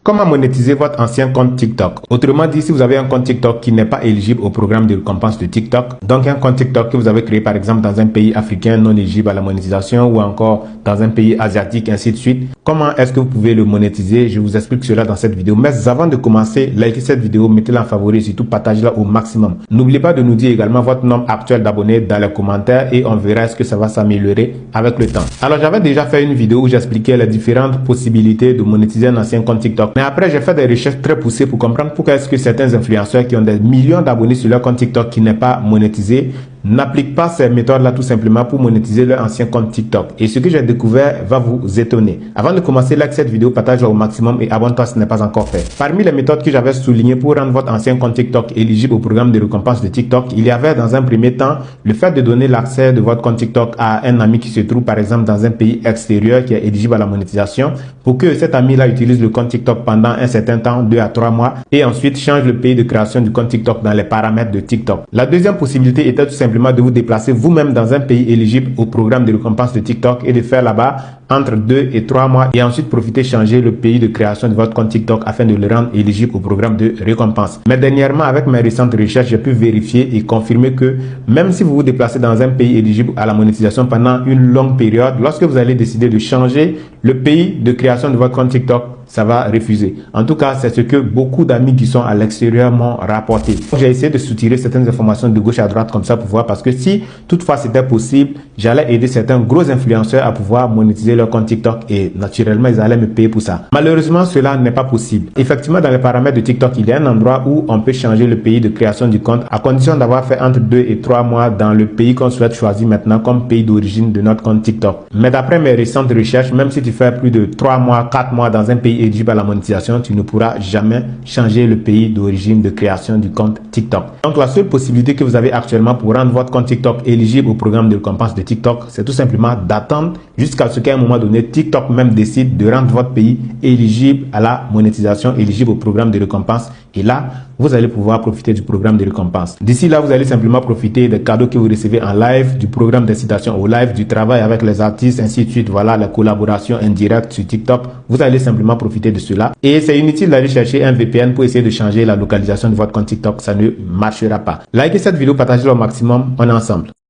Comment monétiser votre ancien compte TikTok? Autrement dit, si vous avez un compte TikTok qui n'est pas éligible au programme de récompense de TikTok, donc un compte TikTok que vous avez créé par exemple dans un pays africain non éligible à la monétisation ou encore dans un pays asiatique, ainsi de suite, comment est-ce que vous pouvez le monétiser? Je vous explique cela dans cette vidéo. Mais avant de commencer, likez cette vidéo, mettez-la en favori et surtout partagez-la au maximum. N'oubliez pas de nous dire également votre nombre actuel d'abonnés dans les commentaires et on verra est-ce que ça va s'améliorer avec le temps. Alors j'avais déjà fait une vidéo où j'expliquais les différentes possibilités de monétiser un ancien compte TikTok. Mais après, j'ai fait des recherches très poussées pour comprendre pourquoi est-ce que certains influenceurs qui ont des millions d'abonnés sur leur compte TikTok qui n'est pas monétisé n'appliquent pas ces méthodes-là tout simplement pour monétiser leur ancien compte TikTok. Et ce que j'ai découvert va vous étonner. Avant de commencer, like cette vidéo, partage-la au maximum et abonne-toi si ce n'est pas encore fait. Parmi les méthodes que j'avais soulignées pour rendre votre ancien compte TikTok éligible au programme de récompense de TikTok, il y avait dans un premier temps le fait de donner l'accès de votre compte TikTok à un ami qui se trouve par exemple dans un pays extérieur qui est éligible à la monétisation pour que cet ami-là utilise le compte TikTok pendant un certain temps, 2 à 3 mois, et ensuite change le pays de création du compte TikTok dans les paramètres de TikTok. La deuxième possibilité était tout simplement de vous déplacer vous-même dans un pays éligible au programme de récompense de TikTok et de faire là-bas entre 2 et 3 mois et ensuite profiter changer le pays de création de votre compte TikTok afin de le rendre éligible au programme de récompense. Mais dernièrement, avec mes récentes recherches, j'ai pu vérifier et confirmer que même si vous vous déplacez dans un pays éligible à la monétisation pendant une longue période, lorsque vous allez décider de changer le pays de création de votre compte TikTok, ça va refuser. En tout cas, c'est ce que beaucoup d'amis qui sont à l'extérieur m'ont rapporté. J'ai essayé de soutirer certaines informations de gauche à droite comme ça pour voir, parce que si toutefois c'était possible, j'allais aider certains gros influenceurs à pouvoir monétiser leur compte TikTok et naturellement, ils allaient me payer pour ça. Malheureusement, cela n'est pas possible. Effectivement, dans les paramètres de TikTok, il y a un endroit où on peut changer le pays de création du compte à condition d'avoir fait entre 2 et 3 mois dans le pays qu'on souhaite choisir maintenant comme pays d'origine de notre compte TikTok. Mais d'après mes récentes recherches, même si tu fais plus de 3 mois, 4 mois dans un pays éligible à la monétisation, tu ne pourras jamais changer le pays d'origine de création du compte TikTok. Donc la seule possibilité que vous avez actuellement pour rendre votre compte TikTok éligible au programme de récompense de TikTok, c'est tout simplement d'attendre jusqu'à ce qu'à un moment donné, TikTok même décide de rendre votre pays éligible à la monétisation, éligible au programme de récompense. Et là, vous allez pouvoir profiter du programme de récompense. D'ici là, vous allez simplement profiter des cadeaux que vous recevez en live, du programme d'incitation au live, du travail avec les artistes, ainsi de suite. Voilà, la collaboration indirecte sur TikTok. Vous allez simplement profiter de cela. Et c'est inutile d'aller chercher un VPN pour essayer de changer la localisation de votre compte TikTok. Ça ne marchera pas. Likez cette vidéo, partagez-la au maximum. On est ensemble.